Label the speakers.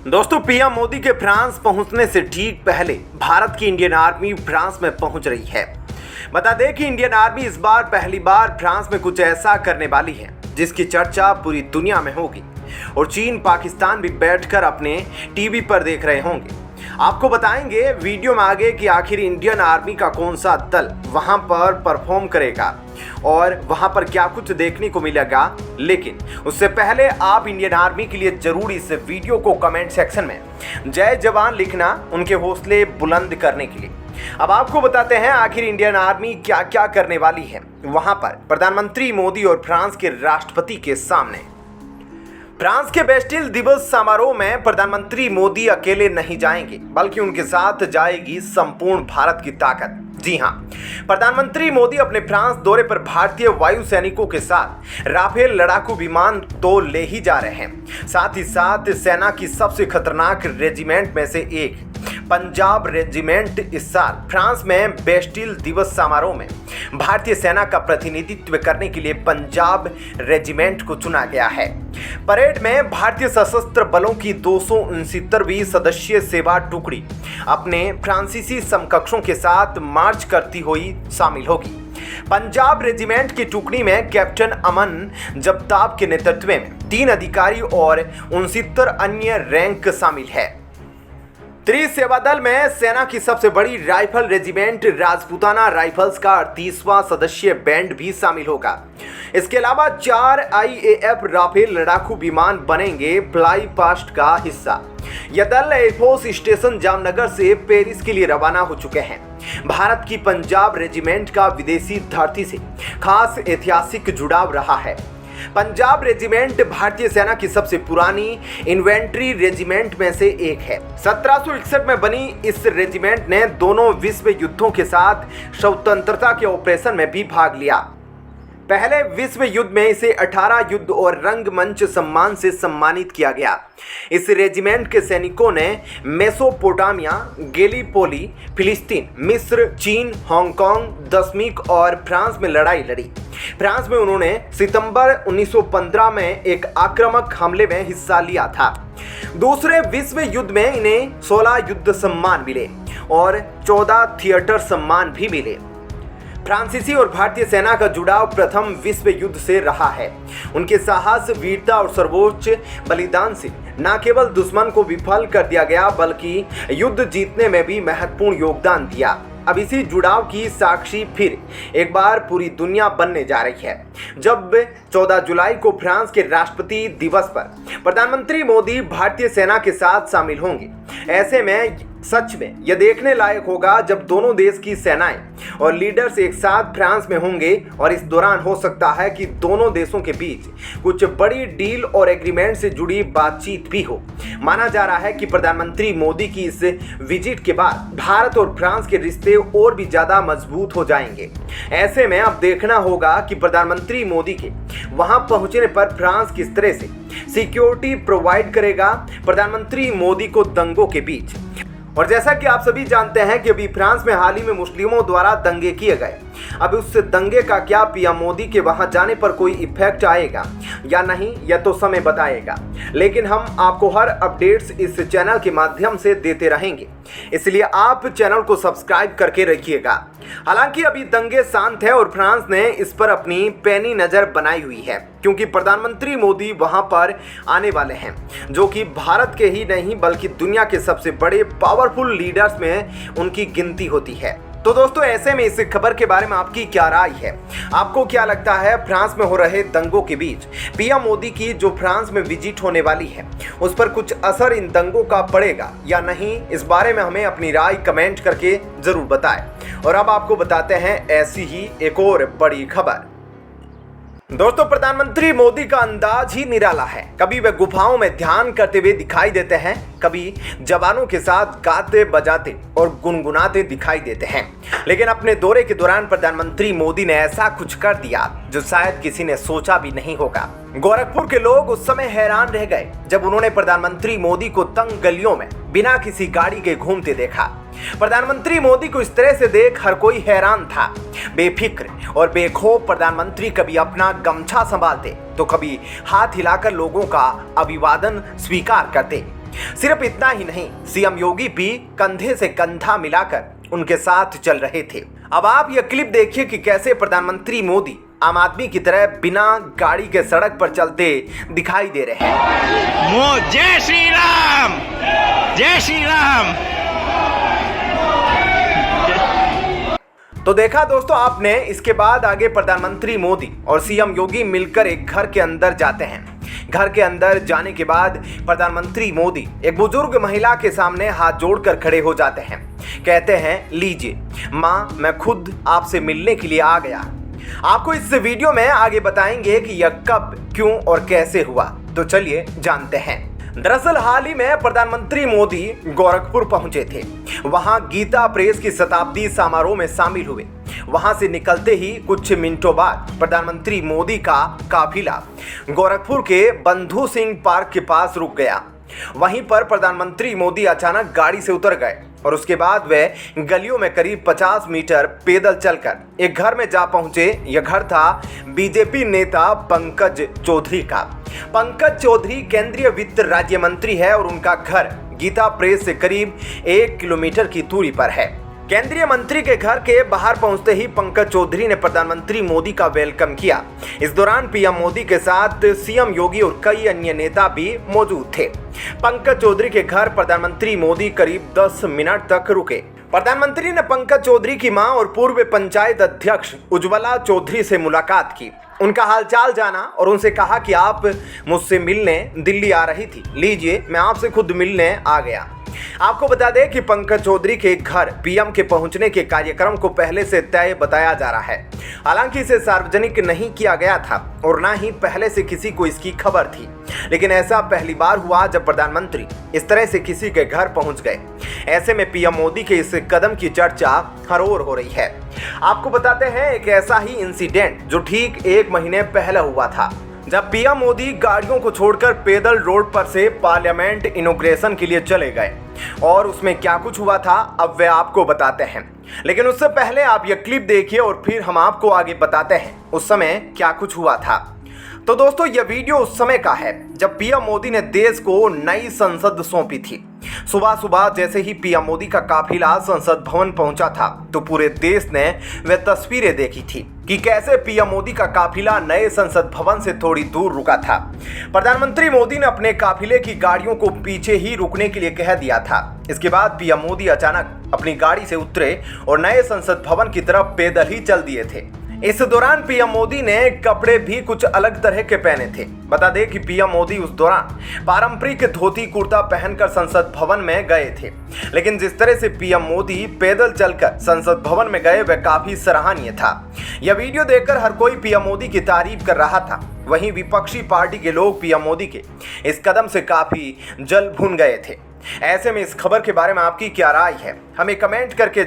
Speaker 1: दोस्तों, पीएम मोदी के फ्रांस पहुंचने से ठीक पहले भारत की इंडियन आर्मी फ्रांस में पहुंच रही है। बता दें कि इंडियन आर्मी इस बार पहली बार फ्रांस में कुछ ऐसा करने वाली है जिसकी चर्चा पूरी दुनिया में होगी और चीन, पाकिस्तान भी बैठकर अपने टीवी पर देख रहे होंगे। आपको बताएंगे वीडियो में आगे कि आखिर इंडियन आर्मी का कौन सा दल वहां पर परफॉर्म करेगा और वहां पर क्या कुछ देखने को मिलेगा। लेकिन उससे पहले आप इंडियन आर्मी के लिए जरूर इस वीडियो को कमेंट सेक्शन में जय जवान लिखना, उनके हौसले बुलंद करने के लिए। अब आपको बताते हैं आखिर इंडियन आर्मी क्या क्या करने वाली है वहां पर प्रधानमंत्री मोदी और फ्रांस के राष्ट्रपति के सामने। फ्रांस के बेस्टिल दिवस समारोह में प्रधानमंत्री मोदी अकेले नहीं जाएंगे, बल्कि उनके साथ जाएगी संपूर्ण भारत की ताकत। जी हां, प्रधानमंत्री मोदी अपने फ्रांस दौरे पर भारतीय वायु सैनिकों के साथ राफेल लड़ाकू विमान तो ले ही जा रहे हैं, साथ ही साथ सेना की सबसे खतरनाक रेजिमेंट में से एक पंजाब रेजिमेंट इस साल फ्रांस में बेस्टिल दिवस समारोह में भारतीय सेना का प्रतिनिधित्व करने के लिए पंजाब रेजिमेंट को चुना गया है। परेड में भारतीय सशस्त्र बलों की 269वीं सदस्यीय सेवा टुकड़ी अपने फ्रांसीसी समकक्षों के साथ मार्च करती हुई शामिल होगी। पंजाब रेजिमेंट की टुकड़ी में कैप्टन अमन जगताप के नेतृत्व में 3 अधिकारी और 69 अन्य रैंक शामिल है। त्रिसेवा दल में सेना की सबसे बड़ी राइफल रेजिमेंट राजपूताना राइफल्स का 38वां सदस्यीय बैंड भी शामिल होगा। इसके अलावा 4 IAF राफेल लड़ाकू विमान बनेंगे फ्लाई पास्ट का हिस्सा। यह दल एयरफोर्स स्टेशन जामनगर से पेरिस के लिए रवाना हो चुके हैं। भारत की पंजाब रेजिमेंट का विदेशी धरती से खास ऐतिहासिक जुड़ाव रहा है। पंजाब रेजिमेंट भारतीय सेना की सबसे पुरानी इन्वेंट्री रेजिमेंट में से एक है। 1761 में बनी इस रेजिमेंट ने दोनों विश्व युद्धों के साथ स्वतंत्रता के ऑपरेशन में भी भाग लिया। पहले विश्व युद्ध में इसे 18 युद्ध और रंगमंच सम्मान से सम्मानित किया गया। इस रेजिमेंट के सैनिकों ने मेसोपोटामिया, गैलीपोली, फिलिस्तीन, मिस्र, चीन, हांगकांग, दशमीक और फ्रांस में लड़ाई लड़ी। फ्रांस में उन्होंने सितंबर 1915 में एक आक्रामक हमले में हिस्सा लिया था। दूसरे विश्व युद्ध में इन्हें 16 युद्ध सम्मान मिले और 14 थिएटर सम्मान भी मिले। फ्रांसीसी और भारतीय सेना का जुड़ाव प्रथम विश्व युद्ध से रहा है। उनके साहस, वीरता और सर्वोच्च बलिदान से न केवल दुश्मन को विफल कर दिया गया, बल्कि युद्ध जीतने में भी महत्वपूर्ण योगदान दिया। अब इसी जुड़ाव की साक्षी फिर एक बार पूरी दुनिया बनने जा रही है, जब 14 जुलाई को फ्रांस के राष्ट्रपति दिवस पर प्रधानमंत्री मोदी भारतीय सेना के साथ शामिल होंगे। ऐसे में सच में यह देखने लायक होगा जब दोनों देश की सेनाएं और लीडर्स एक साथ फ्रांस में होंगे और इस दौरान हो सकता है कि दोनों देशों के बीच कुछ बड़ी डील और एग्रीमेंट से जुड़ी बातचीत भी हो। माना जा रहा है कि प्रधानमंत्री मोदी की इस विजिट के बाद भारत और फ्रांस के रिश्ते और भी ज्यादा मजबूत हो जाएंगे। ऐसे में अब देखना होगा कि प्रधानमंत्री मोदी के वहां पहुंचने पर फ्रांस किस तरह से सिक्योरिटी प्रोवाइड करेगा प्रधानमंत्री मोदी को दंगों के बीच। और जैसा कि आप सभी जानते हैं कि अभी फ्रांस में हाल ही में मुस्लिमों द्वारा दंगे किए गए। अब उस दंगे का क्या पीएम मोदी के वहां जाने पर कोई इफेक्ट आएगा या नहीं, यह तो समय बताएगा। लेकिन हम आपको हर अपडेट्स इस चैनल के माध्यम से देते रहेंगे, इसलिए आप चैनल को सब्सक्राइब करके रखिएगा। हालांकि अभी दंगे शांत है और फ्रांस ने इस पर अपनी पैनी नजर बनाई हुई है, क्योंकि प्रधानमंत्री मोदी वहां पर आने वाले हैं, जो कि भारत के ही नहीं बल्कि दुनिया के सबसे बड़े पावरफुल लीडर्स में उनकी गिनती होती है। तो दोस्तों, ऐसे में इस खबर के बारे में आपकी क्या राय है? आपको क्या लगता है फ्रांस में हो रहे दंगों के बीच पीएम मोदी की जो फ्रांस में विजिट होने वाली है उस पर कुछ असर इन दंगों का पड़ेगा या नहीं? इस बारे में हमें अपनी राय कमेंट करके जरूर बताएं। और अब आपको बताते हैं ऐसी ही एक और बड़ी खबर। दोस्तों, प्रधानमंत्री मोदी का अंदाज ही निराला है। कभी वे गुफाओं में ध्यान करते हुए दिखाई देते हैं, कभी जवानों के साथ गाते बजाते और गुनगुनाते दिखाई देते हैं। लेकिन अपने दौरे के दौरान प्रधानमंत्री मोदी ने ऐसा कुछ कर दिया जो शायद किसी ने सोचा भी नहीं होगा। गोरखपुर के लोग उस समय हैरान रह गए जब उन्होंने प्रधानमंत्री मोदी को तंग गलियों में बिना किसी गाड़ी के घूमते देखा। प्रधानमंत्री मोदी को इस तरह से देख हर कोई हैरान था। बेफिक्र और बेखौफ प्रधानमंत्री कभी अपना गमछा संभालते तो कभी हाथ हिलाकर लोगों का अभिवादन स्वीकार करते। सिर्फ इतना ही नहीं, सीएम योगी भी कंधे से कंधा मिलाकर उनके साथ चल रहे थे। अब आप यह क्लिप देखिए कि कैसे प्रधानमंत्री मोदी आम आदमी की तरह बिना गाड़ी के सड़क पर चलते दिखाई दे रहे हैं।
Speaker 2: जय श्री राम, जय श्री राम।
Speaker 1: तो देखा दोस्तों आपने, इसके बाद आगे प्रधानमंत्री मोदी और सीएम योगी मिलकर एक घर के अंदर जाते हैं। घर के अंदर जाने के बाद प्रधानमंत्री मोदी एक बुजुर्ग महिला के सामने हाथ जोड़कर खड़े हो जाते हैं। कहते हैं, लीजिए माँ, मैं खुद आपसे मिलने के लिए आ गया। आपको इस वीडियो में आगे बताएंगे कि यह कब, क्यों और कैसे हुआ। तो चलिए जानते हैं। दरअसल हाल ही में प्रधानमंत्री मोदी गोरखपुर पहुंचे थे। वहां गीता प्रेस की शताब्दी समारोह में शामिल हुए। वहां से निकलते ही कुछ मिनटों बाद प्रधानमंत्री मोदी का काफिला गोरखपुर के बंधु सिंह पार्क के पास रुक गया। वहीं पर प्रधानमंत्री मोदी अचानक गाड़ी से उतर गए और उसके बाद वे गलियों में करीब 50 मीटर पैदल चलकर एक घर में जा पहुंचे। यह घर था बीजेपी नेता पंकज चौधरी का। पंकज चौधरी केंद्रीय वित्त राज्य मंत्री है और उनका घर गीता प्रेस से करीब 1 किलोमीटर की दूरी पर है। केंद्रीय मंत्री के घर के बाहर पहुंचते ही पंकज चौधरी ने प्रधानमंत्री मोदी का वेलकम किया। इस दौरान पीएम मोदी के साथ सीएम योगी और कई अन्य नेता भी मौजूद थे। पंकज चौधरी के घर प्रधानमंत्री मोदी करीब 10 मिनट तक रुके। प्रधानमंत्री ने पंकज चौधरी की मां और पूर्व पंचायत अध्यक्ष उज्ज्वला चौधरी से मुलाकात की, उनका हालचाल जाना और उनसे कहा कि आप मुझसे मिलने दिल्ली आ रही थी, लीजिए मैं आपसे खुद मिलने आ गया। आपको बता दें कि पंकज चौधरी के घर पीएम के पहुंचने के कार्यक्रम को पहले से तय बताया जा रहा है। हालांकि इसे सार्वजनिक नहीं किया गया था और ना ही पहले से किसी को इसकी खबर थी, लेकिन ऐसा पहली बार हुआ जब प्रधानमंत्री इस तरह से किसी के घर पहुंच गए। ऐसे में पीएम मोदी के इस कदम की चर्चा हर ओर हो रही है। आपको बताते हैं एक ऐसा ही इंसिडेंट जो ठीक 1 महीने पहले हुआ था, जब पीएम मोदी गाड़ियों को छोड़कर पैदल रोड पर से पार्लियामेंट इनॉग्रेशन के लिए चले गए। और उसमें क्या कुछ हुआ था अब वे आपको बताते हैं, लेकिन उससे पहले आप यह क्लिप देखिए और फिर हम आपको आगे बताते हैं उस समय क्या कुछ हुआ था। तो दोस्तों यह वीडियो उस समय का है जब पीएम मोदी ने देश को नई संसद सौंपी थी। सुबह सुबह जैसे ही पीएम मोदी का काफिला संसद भवन पहुंचा था तो पूरे देश ने वे तस्वीरें देखी थी कि कैसे पीएम मोदी का काफिला नए संसद भवन से थोड़ी दूर रुका था। प्रधानमंत्री मोदी ने अपने काफिले की गाड़ियों को पीछे ही रुकने के लिए कह दिया था। इसके बाद पीएम मोदी अचानक अपनी गाड़ी से उतरे और नए संसद भवन की तरफ पैदल ही चल दिए थे। इस दौरान पीएम मोदी ने कपड़े भी कुछ अलग तरह के पहने थे। बता दें कि पीएम मोदी उस दौरान पारंपरिक धोती कुर्ता पहनकर संसद भवन में गए थे, लेकिन जिस तरह से पीएम मोदी पैदल चलकर संसद भवन में गए वह काफी सराहनीय था। यह वीडियो देखकर हर कोई पीएम मोदी की तारीफ कर रहा था। वहीं विपक्षी पार्टी के लोग पीएम मोदी के इस कदम से काफी जल भुन गए थे। ऐसे में इस खबर के बारे में आपकी क्या राय है, हमें कमेंट करके